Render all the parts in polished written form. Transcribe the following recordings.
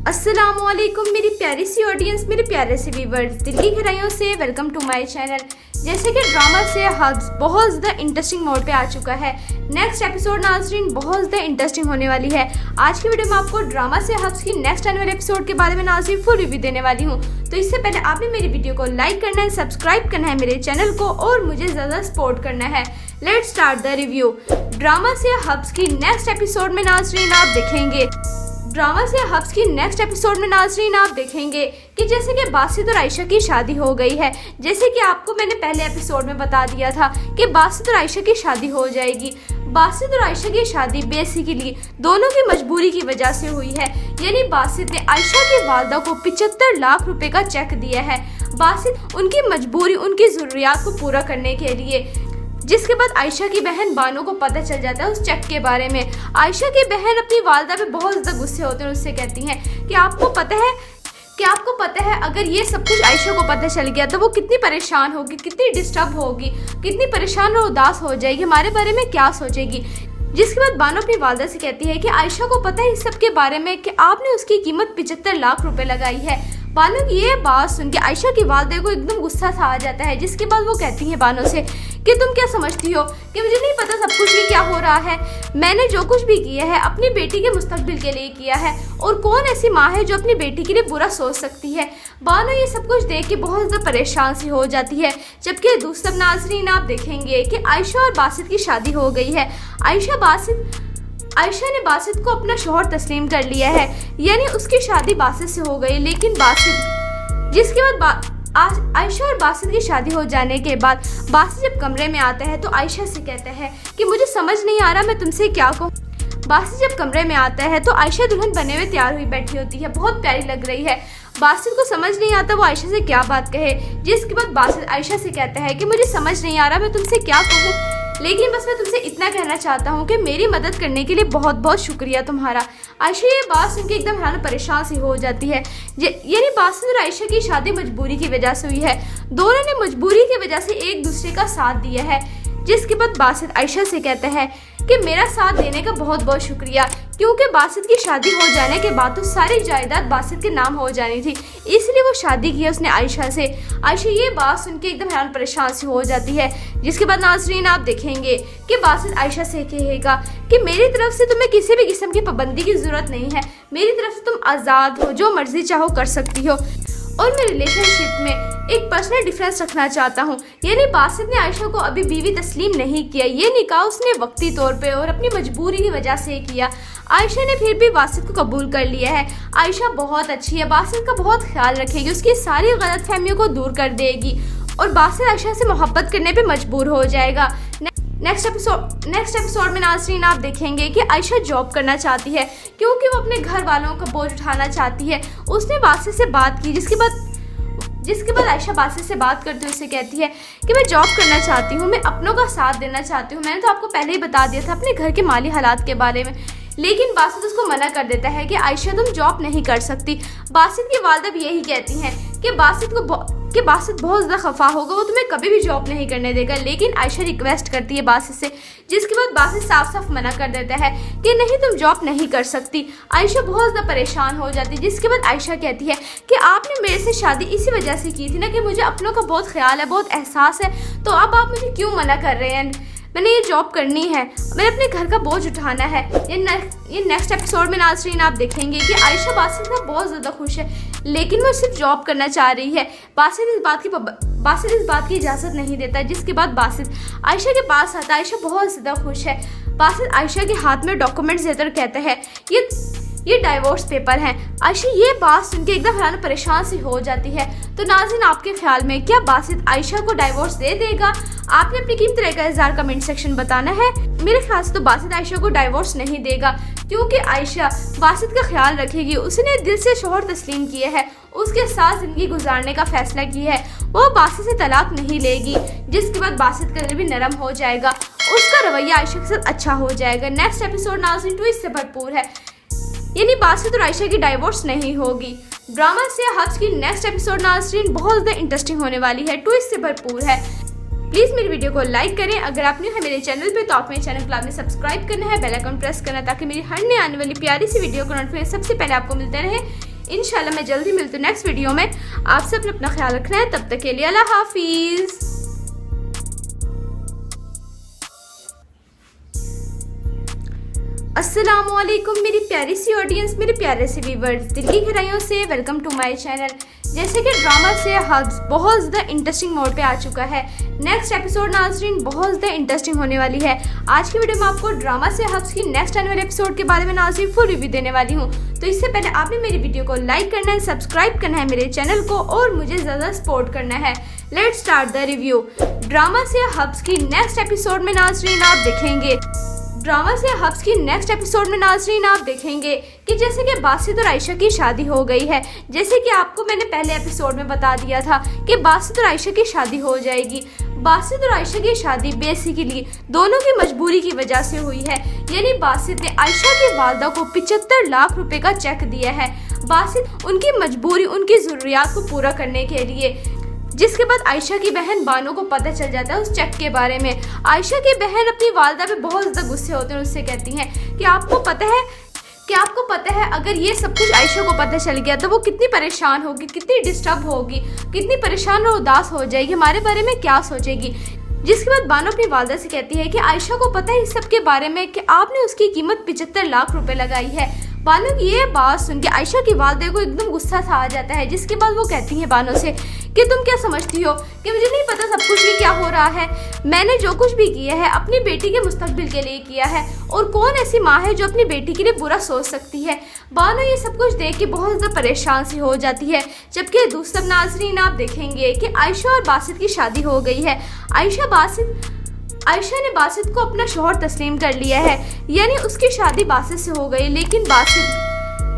अस्सलामुअलैकुम मेरी प्यारी सी ऑडियंस, मेरे प्यारे से व्यूअर्स, दिल की गहराइयों से वेलकम टू माय चैनल। जैसे कि ड्रामा से हब्स बहुत ज़्यादा इंटरेस्टिंग मोड पे आ चुका है। नेक्स्ट एपिसोड नाज़रीन बहुत ज़्यादा इंटरेस्टिंग होने वाली है। आज की वीडियो में आपको ड्रामा से हब्स की नेक्स्ट आने वाले एपिसोड के बारे में नाज़रीन फुल रिव्यू देने वाली हूँ। तो इससे पहले आपने मेरी वीडियो को लाइक करना है, सब्सक्राइब करना है मेरे चैनल को और मुझे ज़्यादा सपोर्ट करना है। Let's start the review. Drama से हब्स की नेक्स्ट एपिसोड में नाज़रीन आप देखेंगे आप देखेंगे कि जैसे कि बासित और आयशा की शादी हो गई है। जैसे कि आपको मैंने पहले एपिसोड में बता दिया था कि बासित और आयशा की शादी हो जाएगी। बासित और आयशा की शादी बेसिकली दोनों की मजबूरी की वजह से हुई है। यानी बासित ने आयशा की वालदा को 75 लाख रुपए का चेक दिया है। बासित उनकी मजबूरी, उनकी ज़रूरियात को पूरा करने के लिए। जिसके बाद आयशा की बहन बानो को पता चल जाता है उस चेक के बारे में। आयशा की बहन अपनी वालदा पे बहुत ज़्यादा गुस्से होते हैं, उससे कहती हैं कि आपको पता है अगर ये सब कुछ आयशा को पता चल गया तो वो कितनी परेशान होगी, कितनी डिस्टर्ब होगी, कितनी परेशान और उदास हो जाएगी, हमारे बारे में क्या सोचेगी। जिसके बाद बानो अपनी वालदा से कहती है कि आयशा को पता है इस सब के बारे में कि आपने उसकी कीमत 75 लाख रुपए लगाई है। बानो की ये बात सुन के आयशा की वालदे को एकदम गुस्सा सा आ जाता है। जिसके बाद वो कहती है बानो से कि तुम क्या समझती हो कि मुझे नहीं पता सब कुछ ये क्या हो रहा है। मैंने जो कुछ भी किया है अपनी बेटी के मुस्तकबिल के लिए किया है और कौन ऐसी माँ है जो अपनी बेटी के लिए बुरा सोच सकती है। बानो ये सब कुछ देख के बहुत ज़्यादा परेशान सी हो जाती है। जबकि दूसरा नाज़रीन आप देखेंगे कि आयशा और बासित की शादी हो गई है। आयशा ने बासित को अपना शौहर तस्लीम कर लिया है, यानी उसकी शादी बासित से हो गई। लेकिन जिसके बाद आयशा और बासित की शादी हो जाने के बाद बासित जब कमरे में आता है तो आयशा से कहता है कि मुझे समझ नहीं आ रहा मैं तुमसे क्या कहूँ। बासित जब कमरे में आता है तो आयशा दुल्हन बने हुए तैयार हुई बैठी होती है, बहुत प्यारी लग रही है। बासित को समझ नहीं आता वो आयशा से क्या बात कहे। जिसके बाद बासित आयशा से कहता है कि मुझे समझ नहीं आ रहा मैं तुमसे क्या कहूँ, लेकिन बस मैं तुमसे इतना कहना चाहता हूँ कि मेरी मदद करने के लिए बहुत बहुत शुक्रिया तुम्हारा। आयशा ये बात सुन के एकदम हैरान परेशान सी हो जाती है। यानी बासित और आयशा की शादी मजबूरी की वजह से हुई है। दोनों ने मजबूरी की वजह से एक दूसरे का साथ दिया है। जिसके बाद बासित आयशा से कहता है कि मेरा साथ देने का बहुत बहुत शुक्रिया, क्योंकि बासित की शादी हो जाने के बाद तो सारी जायदाद बासित के नाम हो जानी थी, इसलिए वो शादी की उसने आयशा से। आयशा ये बात सुन के एकदम हैरान परेशान सी हो जाती है। जिसके बाद नाज़रीन आप देखेंगे कि बासित आयशा से कहेगा कि मेरी तरफ से तुम्हें किसी भी किस्म की पाबंदी की ज़रूरत नहीं है, मेरी तरफ से तुम आज़ाद हो, जो मर्जी चाहो कर सकती हो। और मैं रिलेशनशिप में एक पर्सनल डिफरेंस रखना चाहता हूँ, यानी बासित ने आयशा को अभी बीवी तस्लीम नहीं किया। ये निकाह उसने वक्ती तौर पे और अपनी मजबूरी की वजह से किया। आयशा ने फिर भी बासित को कबूल कर लिया है। आयशा बहुत अच्छी है, बासित का बहुत ख्याल रखेगी, उसकी सारी गलतफहमियों को दूर कर देगी और बासित आयशा से मोहब्बत करने पे मजबूर हो जाएगा। नेक्स्ट एपिसोड में नाज़रीन आप देखेंगे कि आयशा जॉब करना चाहती है क्योंकि वो अपने घर वालों का बोझ उठाना चाहती है। उसने बासित से बात की। जिसके बाद आयशा बासित से बात करते हुए उससे कहती है कि मैं जॉब करना चाहती हूँ, मैं अपनों का साथ देना चाहती हूँ। मैंने तो आपको पहले ही बता दिया था अपने घर के माली हालात के बारे में, लेकिन बासित उसको मना कर देता है कि आयशा तुम जॉब नहीं कर सकती। बासित की वालदा भी यही कहती हैं कि बासित बहुत ज़्यादा खफा होगा, वो तुम्हें कभी भी जॉब नहीं करने देगा। लेकिन आयशा रिक्वेस्ट करती है बासित से, जिसके बाद बासित साफ साफ मना कर देता है कि नहीं तुम जॉब नहीं कर सकती। आयशा बहुत ज़्यादा परेशान हो जाती है। जिसके बाद आयशा कहती है कि आपने मेरे से शादी इसी वजह से की थी ना कि मुझे अपनों का बहुत ख्याल है, बहुत एहसास है, तो अब आप मुझे क्यों मना कर रहे हैं। मैंने ये जॉब करनी है, मैंने अपने घर का बोझ उठाना है। ये नेक्स्ट एपिसोड में नाज़रीन आप देखेंगे कि आयशा बासित से बहुत ज़्यादा खुश है, लेकिन वो सिर्फ जॉब करना चाह रही है। बासित इस बात की इजाज़त नहीं देता। जिसके बाद बासित आयशा के पास आता है। आयशा बहुत ज़्यादा खुश है। बासित आयशा के हाथ में डॉक्यूमेंट्स देकर कहता है ये डाइवोर्स पेपर हैं। आयशा ये बात सुन के एकदम हैरान परेशान सी हो जाती है। तो नाज़रीन आपके ख्याल में क्या बासित आयशा को डाइवोर्स दे देगा? आपने अपनी कीमती राय का इज़हार कमेंट सेक्शन बताना है। मेरे ख्याल से तो बासित आयशा को डाइवोर्स नहीं देगा, क्योंकि आयशा बासित का ख्याल रखेगी। उसने दिल से शौहर तस्लीम किया है, उसके साथ ज़िंदगी गुजारने का फैसला किया है, वो बासित से तलाक नहीं लेगी। जिसके बाद बासित का दिल भी नरम हो जाएगा, उसका रवैया आयशा के साथ अच्छा हो जाएगा। नेक्स्ट एपिसोड नाज़रीन ट्विस्ट से भरपूर है, यानी बासित और आयशा की डाइवोर्स नहीं होगी। ड्रामा से हब्स की नेक्स्ट एपिसोड नाज़रीन बहुत ज़्यादा इंटरेस्टिंग होने वाली है, ट्विस्ट से भरपूर है। प्लीज़ मेरी वीडियो को लाइक करें। अगर आप न्यू है मेरे चैनल पे तो आप मेरे चैनल को आपने सब्सक्राइब करना है, बेल आइकन प्रेस करना, ताकि मेरी हर नई आने वाली प्यारी सी वीडियो को नोटिफिकेशन सबसे पहले आपको मिलते रहे। इंशाल्लाह मैं जल्दी मिलती हूँ नेक्स्ट वीडियो में। आपसे अपना ख्याल रखना है, तब तक के लिए अल्लाह हाफिज़। अस्सलामुअलैकुम मेरी प्यारी सी ऑडियंस, मेरे प्यारे से व्यूवर्स, दिल की गहराइयों से वेलकम टू माय चैनल। जैसे कि ड्रामा से हब्स बहुत ज़्यादा इंटरेस्टिंग मोड पे आ चुका है। नेक्स्ट एपिसोड नाज़रीन बहुत ज़्यादा इंटरेस्टिंग होने वाली है। आज की वीडियो में आपको ड्रामा से हब्स की नेक्स्ट आने वाले एपिसोड के बारे में नाज़रीन फुल रिव्यू देने वाली हूँ। तो इससे पहले आपने मेरी वीडियो को लाइक करना है, सब्सक्राइब करना है मेरे चैनल को और मुझे ज़्यादा सपोर्ट करना है। Let's start the review. Drama से हब्स की नेक्स्ट एपिसोड में नाज़रीन आप देखेंगे आप देखेंगे कि जैसे कि बासित और आयशा की शादी हो गई है। जैसे कि आपको मैंने पहले एपिसोड में बता दिया था कि बासित और आयशा की शादी हो जाएगी। बासित और आयशा की शादी बेसिकली दोनों की मजबूरी की वजह से हुई है। यानी बासित ने आयशा की वालदा को 75 लाख रुपए का चेक दिया है। बासित उनकी मजबूरी, उनकी ज़रूरियात को पूरा करने के लिए। जिसके बाद आयशा की बहन बानो को पता चल जाता है उस चेक के बारे में। आयशा की बहन अपनी वालदा पे बहुत ज़्यादा गुस्से होते हैं, उससे कहती हैं कि आपको पता है अगर ये सब कुछ आयशा को पता चल गया तो वो कितनी परेशान होगी, कितनी डिस्टर्ब होगी, कितनी परेशान और उदास हो जाएगी, हमारे बारे में क्या सोचेगी। जिसके बाद बानो अपनी वालदा से कहती है कि आयशा को पता है इस सब के बारे में कि आपने उसकी कीमत 75 लाख रुपए लगाई है। बानो की ये बात सुन के आयशा की वालदे को एकदम गुस्सा सा आ जाता है। जिसके बाद वो कहती है बानो से कि तुम क्या समझती हो कि मुझे नहीं पता सब कुछ ये क्या हो रहा है। मैंने जो कुछ भी किया है अपनी बेटी के मुस्तकबिल के लिए किया है और कौन ऐसी माँ है जो अपनी बेटी के लिए बुरा सोच सकती है। बानो ये सब कुछ देख के बहुत ज़्यादा परेशान सी हो जाती है। जबकि दूसरा नाज़रीन आप देखेंगे कि आयशा और बासित की शादी हो गई है। आयशा ने बासित को अपना शौहर तस्लीम कर लिया है, यानी उसकी शादी बासित से हो गई। लेकिन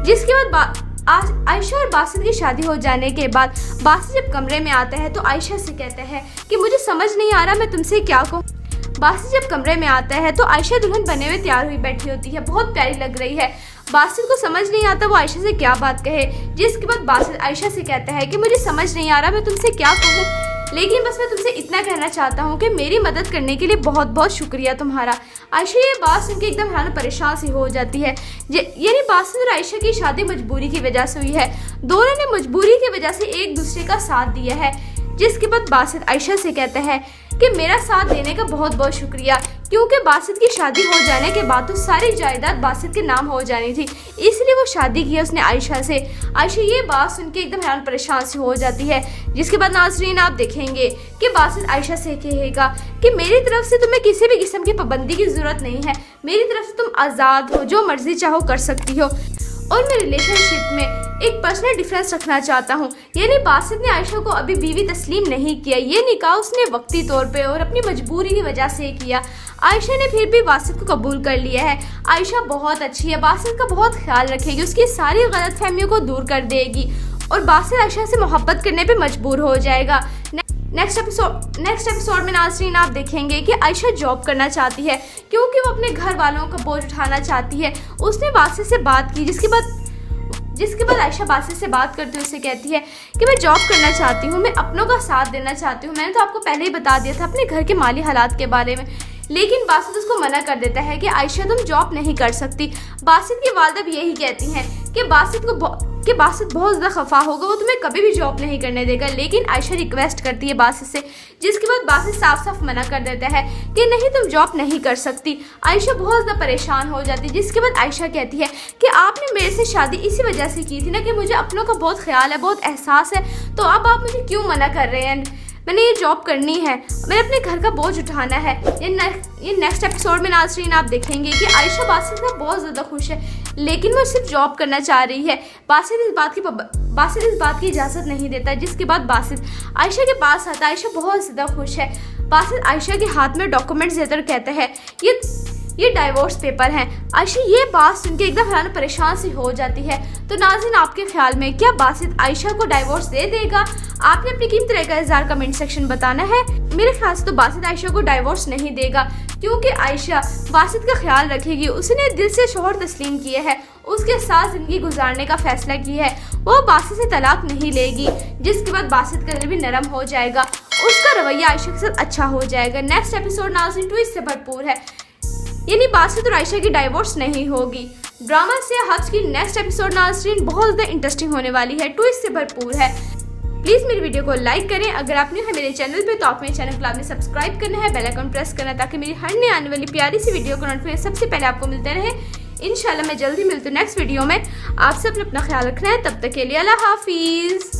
जिसके बाद आयशा और बासित की शादी हो जाने के बाद बासित जब कमरे में आता है तो आयशा से कहता है कि मुझे समझ नहीं आ रहा मैं तुमसे क्या कहूँ। बासित जब कमरे में आता है तो आयशा दुल्हन बने हुए तैयार हुई बैठी होती है, बहुत प्यारी लग रही है। बासित को समझ नहीं आता वो आयशा से क्या बात कहे। जिसके बाद बासित आयशा से कहता है कि मुझे समझ नहीं आ रहा मैं तुमसे क्या कहूँ, लेकिन बस मैं तुमसे इतना कहना चाहता हूँ कि मेरी मदद करने के लिए बहुत बहुत शुक्रिया तुम्हारा। आयशा ये बात सुन के एकदम हैरान परेशान सी हो जाती है। यानी बासित और आयशा की शादी मजबूरी की वजह से हुई है। दोनों ने मजबूरी की वजह से एक दूसरे का साथ दिया है। जिसके बाद बासित आयशा से कहता है कि मेरा साथ देने का बहुत बहुत शुक्रिया, क्योंकि बासित की शादी हो जाने के बाद तो सारी जायदाद बासित के नाम हो जानी थी, इसलिए वो शादी की उसने आयशा से। आयशा ये बात सुन के एकदम हैरान परेशान सी हो जाती है। जिसके बाद नाज़रीन आप देखेंगे कि बासित आयशा से कहेगा कि मेरी तरफ से तुम्हें किसी भी किस्म की पाबंदी की ज़रूरत नहीं है, मेरी तरफ से तुम आज़ाद हो, जो मर्जी चाहो कर सकती हो। और मैं रिलेशनशिप में एक पर्सनल डिफरेंस रखना चाहता हूँ, यानी बासित ने आयशा को अभी बीवी तस्लीम नहीं किया। ये निकाह उसने वक्ती तौर पे और अपनी मजबूरी की वजह से किया। आयशा ने फिर भी बासित को कबूल कर लिया है। आयशा बहुत अच्छी है, बासित का बहुत ख्याल रखेगी, उसकी सारी गलतफहमियों को दूर कर देगी और बासित आयशा से मोहब्बत करने पे मजबूर हो जाएगा। नेक्स्ट एपिसोड में नाज़रीन आप देखेंगे कि आयशा जॉब करना चाहती है क्योंकि वो अपने घर वालों का बोझ उठाना चाहती है। उसने बासित से बात की। जिसके बाद आयशा बासित से बात करते हुए उससे कहती है कि मैं जॉब करना चाहती हूँ, मैं अपनों का साथ देना चाहती हूँ। मैंने तो आपको पहले ही बता दिया था अपने घर के माली हालात के बारे में, लेकिन बासित उसको मना कर देता है कि आयशा तुम जॉब नहीं कर सकती। बासित की वालदा भी यही कहती हैं कि बासित बहुत ज़्यादा खफा होगा, वो तुम्हें कभी भी जॉब नहीं करने देगा। लेकिन आयशा रिक्वेस्ट करती है बासित से, जिसके बाद बासित साफ साफ मना कर देता है कि नहीं तुम जॉब नहीं कर सकती। आयशा बहुत ज़्यादा परेशान हो जाती है। जिसके बाद आयशा कहती है कि आपने मेरे से शादी इसी वजह से की थी ना कि मुझे अपनों का बहुत ख्याल है, बहुत एहसास है, तो अब आप मुझे क्यों मना कर रहे हैं। मैंने ये जॉब करनी है, मैंने अपने घर का बोझ उठाना है। ये नेक्स्ट एपिसोड में नाज़रीन आप देखेंगे कि आयशा बासित से बहुत ज़्यादा खुश है, लेकिन वो सिर्फ जॉब करना चाह रही है। बासित इस बात की इजाज़त नहीं देता। जिसके बाद बासित आयशा के पास आता है। आयशा बहुत ज़्यादा खुश है। बासित आयशा के हाथ में डॉक्यूमेंट्स देकर कहता है ये डाइवोर्स पेपर हैं। आयशा ये बात सुन के एकदम हैरान परेशान सी हो जाती है। तो नाज़रीन आपके ख्याल में क्या बासित आयशा को डाइवोर्स दे देगा? आपने अपनी कीमती राय का इज़हार कमेंट सेक्शन बताना है। मेरे ख्याल से तो बासित आयशा को डाइवोर्स नहीं देगा, क्योंकि आयशा बासित का ख्याल रखेगी। उसने दिल से शौहर तस्लीम किया है, उसके साथ ज़िंदगी गुजारने का फैसला किया है। वो बासित से तलाक नहीं लेगी, जिसके बाद बासित का दिल भी नरम हो जाएगा, उसका रवैया आयशा के साथ अच्छा हो जाएगा। नेक्स्ट एपिसोड नाज़रीन ट्विस्ट से भरपूर है। यानी बासित और आयशा की डाइवोर्स नहीं होगी। ड्रामा से हब्स की नेक्स्ट एपिसोड नाज़रीन बहुत ज़्यादा इंटरेस्टिंग होने वाली है, ट्विस्ट से भरपूर है। प्लीज़ मेरी वीडियो को लाइक करें। अगर आप न्यू है मेरे चैनल पे तो आप मेरे चैनल को आपने सब्सक्राइब करना है, बेल आइकन प्रेस करना है ताकि मेरी हर नई आने वाली प्यारी सी वीडियो को नोटिफिकेशन सबसे पहले आपको मिलते रहे। इंशाल्लाह मैं जल्दी मिलती हूँ नेक्स्ट वीडियो में। आप सब अपना ख्याल रखना है, तब तक के लिए अल्लाह हाफिज़।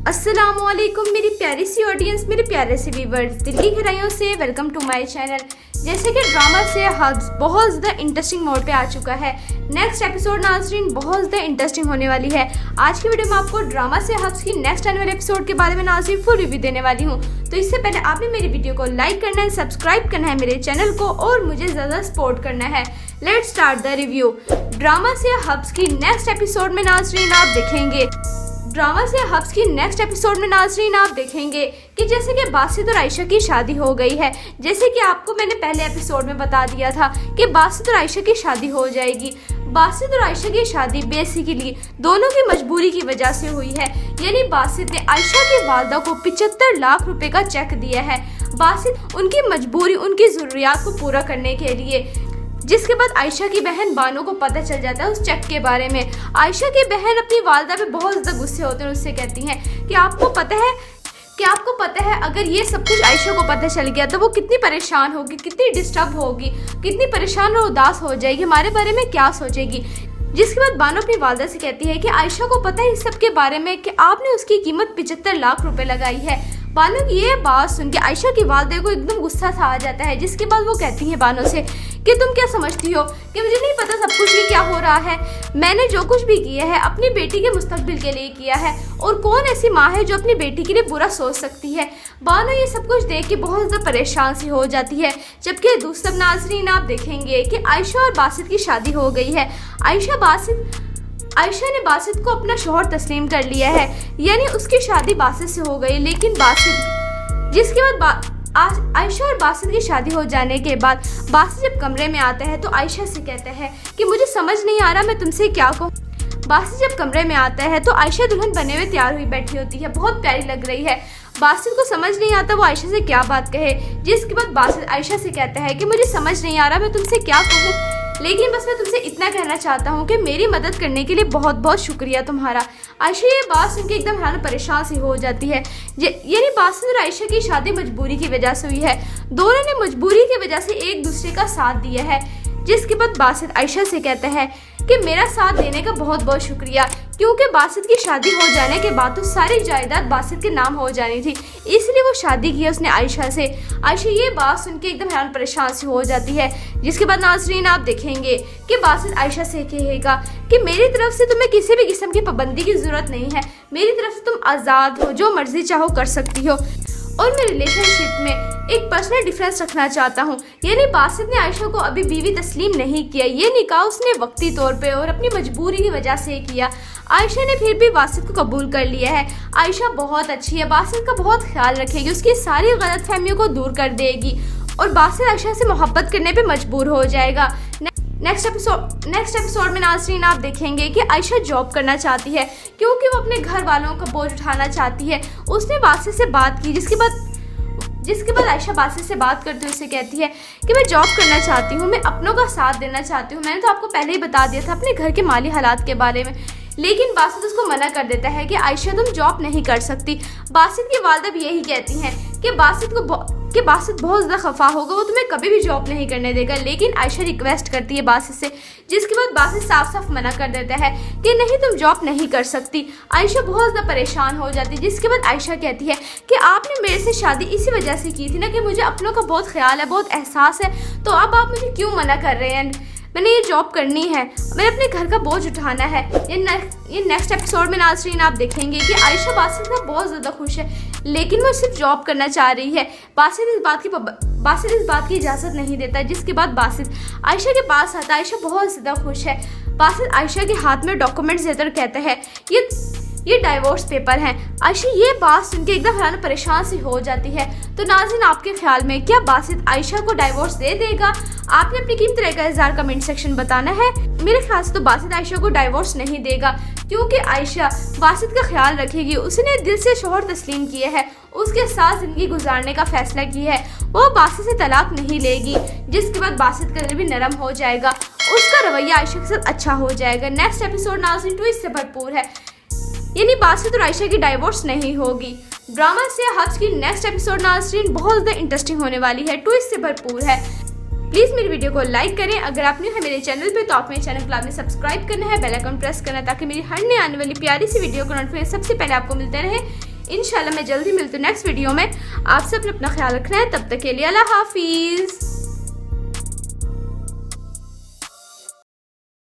अस्सलामुअलैकुम मेरी प्यारी सी ऑडियंस, मेरे प्यारे से व्यूअर्स, दिल्ली गहराइयों से वेलकम टू माय चैनल। जैसे कि ड्रामा से हब्स बहुत ज़्यादा इंटरेस्टिंग मोड पे आ चुका है। नेक्स्ट एपिसोड नाज़रीन बहुत ज़्यादा इंटरेस्टिंग होने वाली है। आज की वीडियो में आपको ड्रामा से हब्स की नेक्स्ट आने वाले एपिसोड के बारे में नाज़रीन फुल रिव्यू देने वाली हूँ। तो इससे पहले आपने मेरी वीडियो को लाइक करना है, सब्सक्राइब करना है मेरे चैनल को और मुझे ज़्यादा सपोर्ट करना है। Let's start the review. Drama से हब्स की नेक्स्ट एपिसोड में नाज़रीन आप देखेंगे आप देखेंगे कि जैसे कि बासित और आयशा की शादी हो गई है। जैसे कि आपको मैंने पहले एपिसोड में बता दिया था कि बासित और आयशा की शादी हो जाएगी। बासित और आयशा की शादी बेसिकली दोनों की मजबूरी की वजह से हुई है। यानी बासित ने आयशा की वालदा को 75 लाख रुपए का चेक दिया है। बासित उनकी मजबूरी, उनकी ज़रूरियात को पूरा करने के लिए। जिसके बाद आयशा की बहन बानो को पता चल जाता है उस चेक के बारे में। आयशा की बहन अपनी वालदा पे बहुत ज़्यादा गुस्से होते हैं, उससे कहती हैं कि आपको पता है अगर ये सब कुछ आयशा को पता चल गया तो वो कितनी परेशान होगी, कितनी डिस्टर्ब होगी, कितनी परेशान और उदास हो जाएगी, हमारे बारे में क्या सोचेगी। जिसके बाद बानो अपनी वालदा से कहती है कि आयशा को पता है इस सब के बारे में कि आपने उसकी कीमत 75 लाख रुपए लगाई है। बानो की ये बात सुन के आयशा की वालदे को एकदम गुस्सा सा आ जाता है। जिसके बाद वो कहती है बानो से कि तुम क्या समझती हो कि मुझे नहीं पता सब कुछ ये क्या हो रहा है। मैंने जो कुछ भी किया है अपनी बेटी के मुस्तकबिल के लिए किया है और कौन ऐसी माँ है जो अपनी बेटी के लिए बुरा सोच सकती है। बानो ये सब कुछ देख के बहुत ज़्यादा परेशान सी हो जाती है। जबकि दूसरा नाज़रीन आप देखेंगे कि आयशा और बासित की शादी हो गई है। आयशा ने बासित को अपना शौहर तस्लीम कर लिया है, यानी उसकी शादी बासित से हो गई। लेकिन जिसके बाद आयशा और बासित की शादी हो जाने के बाद बासित जब कमरे में आता है तो आयशा से कहता है कि मुझे समझ नहीं आ रहा मैं तुमसे क्या कहूँ। बासित जब कमरे में आता है तो आयशा दुल्हन बने हुए तैयार हुई बैठी होती है, बहुत प्यारी लग रही है। बासित को समझ नहीं आता वो आयशा से क्या बात कहे। जिसके बाद बासित आयशा से कहता है कि मुझे समझ नहीं आ रहा मैं तुमसे क्या कहूँ, लेकिन बस मैं तुमसे इतना कहना चाहता हूँ कि मेरी मदद करने के लिए बहुत बहुत शुक्रिया तुम्हारा। आयशा ये बात सुन के एकदम हैरान परेशान सी हो जाती है। यानी बासित और आयशा की शादी मजबूरी की वजह से हुई है। दोनों ने मजबूरी की वजह से एक दूसरे का साथ दिया है। जिसके बाद बासित आयशा से कहता है कि मेरा साथ देने का बहुत बहुत शुक्रिया, क्योंकि बासित की शादी हो जाने के बाद तो सारी जायदाद बासित के नाम हो जानी थी, इसलिए वो शादी की उसने आयशा से। आयशा ये बात सुन के एकदम हैरान परेशान सी हो जाती है। जिसके बाद नाज़रीन आप देखेंगे कि बासित आयशा से कहेगा कि मेरी तरफ से तुम्हें किसी भी किस्म की पाबंदी की ज़रूरत नहीं है, मेरी तरफ से तुम आज़ाद हो, जो मर्जी चाहो कर सकती हो। और मैं रिलेशनशिप में एक पर्सनल डिफरेंस रखना चाहता हूँ, यानी बासित ने आयशा को अभी बीवी तस्लीम नहीं किया। ये निकाह उसने वक्ती तौर पे और अपनी मजबूरी की वजह से किया। आयशा ने फिर भी बासित को कबूल कर लिया है। आयशा बहुत अच्छी है, बासित का बहुत ख्याल रखेगी, उसकी सारी गलतफहमियों को दूर कर देगी और बासित आयशा से मोहब्बत करने पे मजबूर हो जाएगा। नेक्स्ट एपिसोड में नाज़रीन आप देखेंगे कि आयशा जॉब करना चाहती है क्योंकि वो अपने घर वालों का बोझ उठाना चाहती है। उसने बासित से बात की। जिसके बाद आयशा बासित से बात करते हुए उससे कहती है कि मैं जॉब करना चाहती हूँ, मैं अपनों का साथ देना चाहती हूँ। मैंने तो आपको पहले ही बता दिया था अपने घर के माली हालात के बारे में, लेकिन बासित उसको मना कर देता है कि आयशा तुम जॉब नहीं कर सकती। बासित की वालदा भी यही कहती हैं कि बासित बहुत ज़्यादा खफा होगा, वो तुम्हें कभी भी जॉब नहीं करने देगा। लेकिन आयशा रिक्वेस्ट करती है बासित से, जिसके बाद बासित साफ साफ मना कर देता है कि नहीं तुम जॉब नहीं कर सकती। आयशा बहुत ज़्यादा परेशान हो जाती है। जिसके बाद आयशा कहती है कि आपने मेरे से शादी इसी वजह से की थी ना कि मुझे अपनों का बहुत ख्याल है, बहुत एहसास है, तो अब आप मुझे क्यों मना कर रहे हैं। मैंने ये जॉब करनी है, मैंने अपने घर का बोझ उठाना है। ये नेक्स्ट एपिसोड में नाज़रीन आप देखेंगे कि आयशा बासित से बहुत ज़्यादा खुश है, लेकिन वो सिर्फ जॉब करना चाह रही है। बासित इस बात की इजाज़त नहीं देता। जिसके बाद बासित आयशा के पास आता है। आयशा बहुत ज़्यादा खुश है। बासित आयशा के हाथ में डॉक्यूमेंट्स देकर कहता है ये डाइवोर्स पेपर हैं। आयशा ये बात सुन के एकदम हैरान परेशान सी हो जाती है। तो नाज़रीन आपके ख्याल में क्या बासित आयशा को डाइवोर्स दे देगा? आपने अपनी कीमती राय का इज़हार कमेंट सेक्शन बताना है। मेरे ख्याल से तो बासित आयशा को डाइवोर्स नहीं देगा, क्योंकि आयशा बासित का ख्याल रखेगी। उसने दिल से शौहर तस्लीम किया है उसके साथ जिंदगी गुजारने का फैसला किया है। वो बासित से तलाक नहीं लेगी, जिसके बाद बासित का दिल भी नरम हो जाएगा, उसका रवैया आयशा के साथ अच्छा हो जाएगा। नेक्स्ट एपिसोड नाज़रीन ट्विस्ट से भरपूर है, यानी बासित और आयशा की डाइवोर्स नहीं होगी। ड्रामा से हब्स की नेक्स्ट एपिसोड नाज़रीन बहुत ज़्यादा इंटरेस्टिंग होने वाली है, ट्विस्ट से भरपूर है। प्लीज़ मेरी वीडियो को लाइक करें। अगर आप न्यू है मेरे चैनल पे तो आप मेरे चैनल को आपने सब्सक्राइब करना है, बेल आइकन प्रेस करना है, ताकि मेरी हर नई आने वाली प्यारी सी वीडियो को नोटिफिकेशन सबसे पहले आपको मिलते रहे। इंशाल्लाह मैं जल्दी मिलती हूँ नेक्स्ट वीडियो में। आप सब अपना ख्याल रखना है, तब तक के लिए अल्लाह हाफिज़।